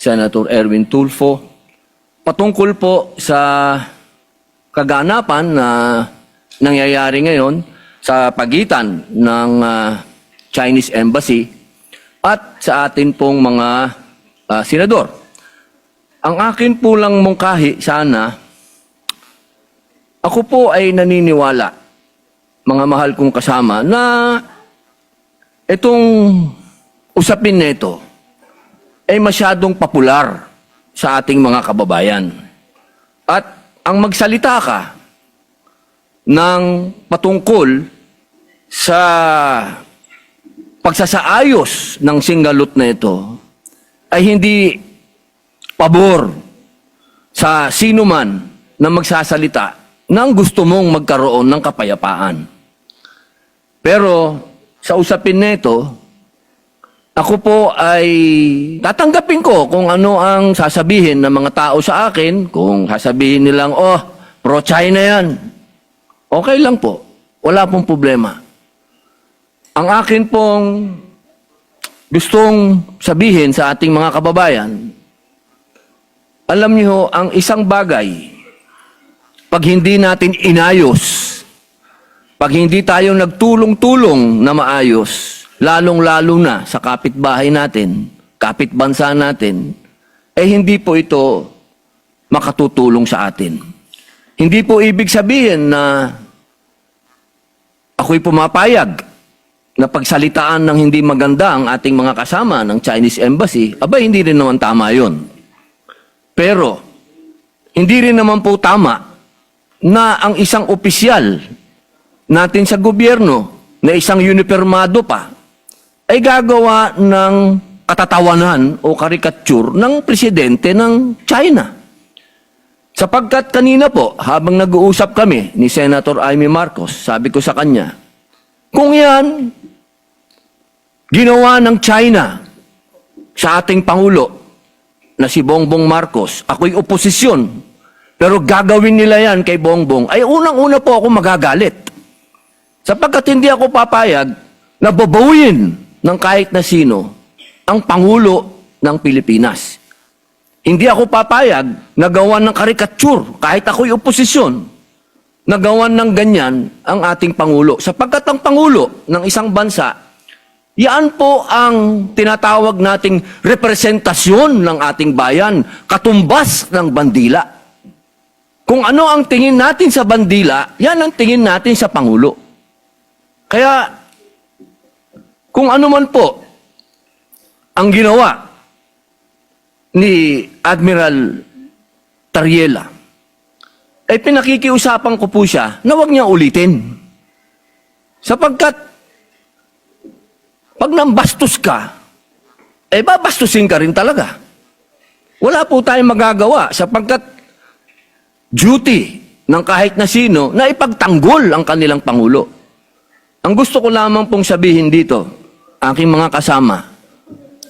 Senator Erwin Tulfo, patungkol po sa kaganapan na nangyayari ngayon sa pagitan ng Chinese Embassy at sa atin pong mga senador. Ang akin po lang mungkahi sana, ako po ay naniniwala, mga mahal kong kasama, na itong usapin na ito ay masyadong popular sa ating mga kababayan. At ang magsalita ka ng patungkol sa pagsasaayos ng singgalut na ito ay hindi pabor sa sino man na magsasalita nang gusto mong magkaroon ng kapayapaan. Pero sa usapin na ito, ako po ay tatanggapin ko kung ano ang sasabihin ng mga tao sa akin. Kung sasabihin nilang, oh, pro-China yan. Okay lang po. Wala pong problema. Ang akin pong gustong sabihin sa ating mga kababayan, alam niyo, ang isang bagay, pag hindi natin inayos, pag hindi tayo nagtulong-tulong na maayos, lalong-lalo na sa kapitbahay natin, kapitbansa natin, hindi po ito makatutulong sa atin. Hindi po ibig sabihin na ako'y pumapayag na pagsalitaan ng hindi maganda ang ating mga kasama ng Chinese Embassy. Hindi rin naman tama yun. Pero, hindi rin naman po tama na ang isang opisyal natin sa gobyerno na isang unipermado pa ay gagawa ng katatawanan o karikature ng presidente ng China. Sapagkat kanina po, habang nag-uusap kami ni Senator Amy Marcos, sabi ko sa kanya, kung yan ginawa ng China sa ating Pangulo na si Bongbong Marcos, ako'y oposisyon, pero gagawin nila yan kay Bongbong, ay unang-una po ako magagalit. Sapagkat hindi ako papayag na babawin ng kahit na sino ang Pangulo ng Pilipinas. Hindi ako papayag na gawan ng karikature, kahit ako'y oposisyon, na gawan ng ganyan ang ating Pangulo. Sapagkat ang Pangulo ng isang bansa, yan po ang tinatawag nating representasyon ng ating bayan, katumbas ng bandila. Kung ano ang tingin natin sa bandila, yan ang tingin natin sa Pangulo. Kaya, kung ano man po ang ginawa ni Admiral Tariela, ay pinakikiusapan ko po siya na huwag niya ulitin. Sapagkat, pag nambastos ka, babastusin ka rin talaga. Wala po tayong magagawa sapagkat duty ng kahit na sino na ipagtanggol ang kanilang Pangulo. Ang gusto ko lamang pong sabihin dito, aking mga kasama,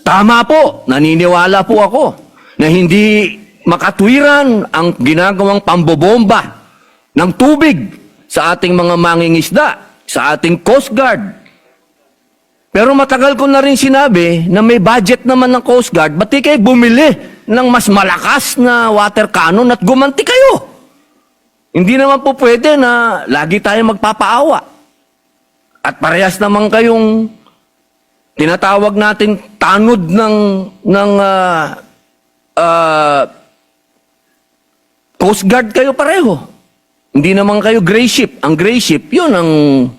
tama po, naniniwala po ako na hindi makatwiran ang ginagawang pambobomba ng tubig sa ating mga mangingisda, sa ating Coast Guard. Pero matagal ko na rin sinabi na may budget naman ng Coast Guard, ba't di kayo bumili ng mas malakas na water cannon at gumanti kayo? Hindi naman po pwede na lagi tayo magpapaawa. At parehas naman kayong tinatawag natin tanod ng Coast Guard kayo pareho. Hindi naman kayo gray ship. Ang gray ship, yun ang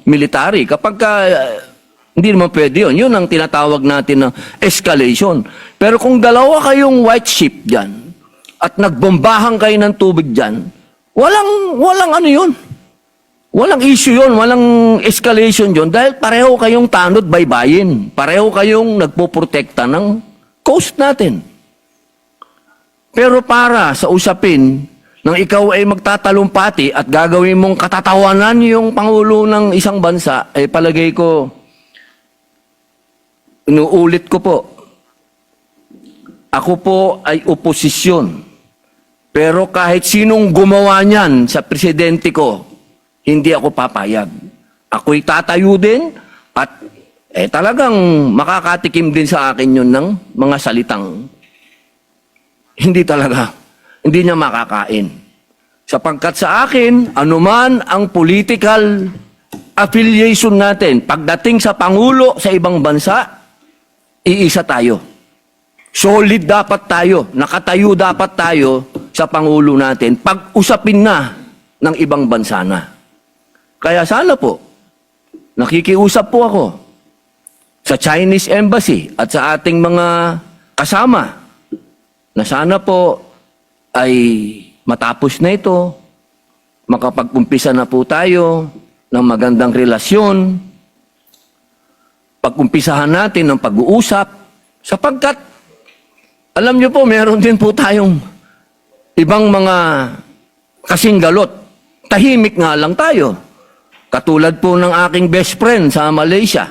military. Kapag hindi naman pwede yun. Yun ang tinatawag natin na escalation. Pero kung dalawa kayong white ship dyan at nagbombahan kayo ng tubig dyan, walang ano yun. Walang issue yun, walang escalation yun dahil pareho kayong tanod baybayin. Pareho kayong nagpoprotekta ng coast natin. Pero para sa usapin nang ikaw ay magtatalumpati at gagawin mong katatawanan yung Pangulo ng isang bansa, palagay ko, inuulit ko po, ako po ay oposisyon. Pero kahit sinong gumawa niyan sa presidente ko, hindi ako papayag. Ako'y tatayo din at talagang makakatikim din sa akin yun ng mga salitang hindi talaga, hindi niya makakain. Sapagkat sa akin, anuman ang political affiliation natin, pagdating sa Pangulo sa ibang bansa, iisa tayo. Solid dapat tayo, nakatayo dapat tayo sa Pangulo natin, pag-usapin na ng ibang bansa na. Kaya sana po, nakikiusap po ako sa Chinese Embassy at sa ating mga kasama na sana po ay matapos na ito, makapag-umpisa na po tayo ng magandang relasyon, pag-umpisahan natin ng pag-uusap, sapagkat, alam niyo po, meron din po tayong ibang mga kasinggalot. Tahimik nga lang tayo. Katulad po ng aking best friend sa Malaysia.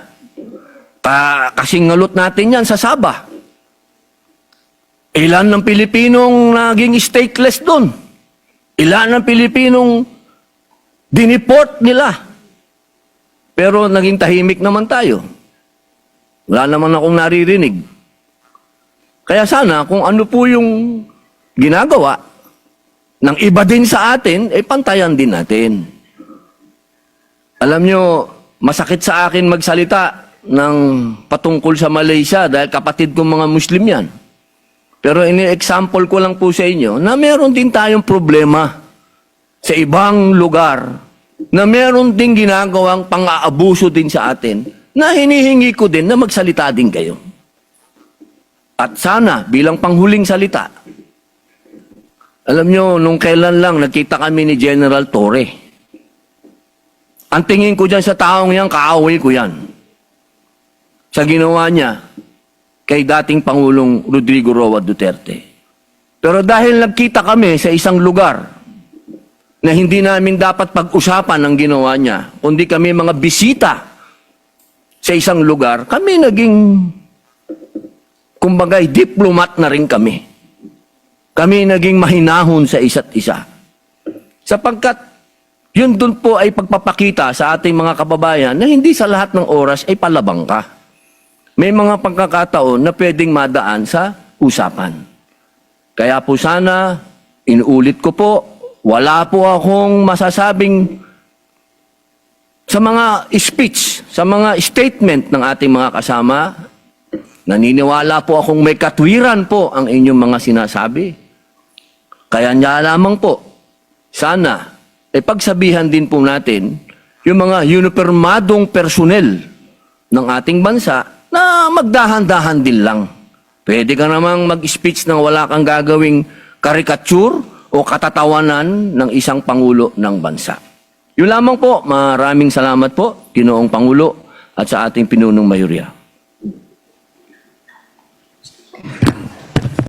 Kasingalot natin yan sa Sabah. Ilan ng Pilipinong naging stateless doon? Ilan ng Pilipinong diniport nila? Pero naging tahimik naman tayo. Wala naman akong naririnig. Kaya sana kung ano po yung ginagawa ng iba din sa atin, pantayan din natin. Alam nyo, masakit sa akin magsalita ng patungkol sa Malaysia dahil kapatid kong mga Muslim yan. Pero ini-example ko lang po sa inyo na meron din tayong problema sa ibang lugar na meron din ginagawang pang-aabuso din sa atin na hinihingi ko din na magsalita din kayo. At sana, bilang panghuling salita, alam nyo, nung kailan lang nakita kami ni General Torre. Ang tingin ko dyan sa taong yan, kaaway ko yan. Sa ginawa niya kay dating Pangulong Rodrigo Roa Duterte. Pero dahil nagkita kami sa isang lugar na hindi namin dapat pag-usapan ang ginawa niya, kundi kami mga bisita sa isang lugar, kami naging, kumbagay, diplomat na rin kami. Kami naging mahinahon sa isa't isa. Sapagkat, yun dun po ay pagpapakita sa ating mga kababayan na hindi sa lahat ng oras ay palabang ka. May mga pagkakataon na pwedeng madaan sa usapan. Kaya po sana, inuulit ko po, wala po akong masasabing sa mga speech, sa mga statement ng ating mga kasama. Naniniwala po akong may katwiran po ang inyong mga sinasabi. Kaya niya lamang po, sana, pagsabihan din po natin yung mga unipermadong personnel ng ating bansa na magdahan-dahan din lang. Pwede ka namang mag-speech nang wala kang gagawing karikature o katatawanan ng isang Pangulo ng bansa. Yun lamang po, maraming salamat po, Ginoong Pangulo at sa ating pinunong mayurya.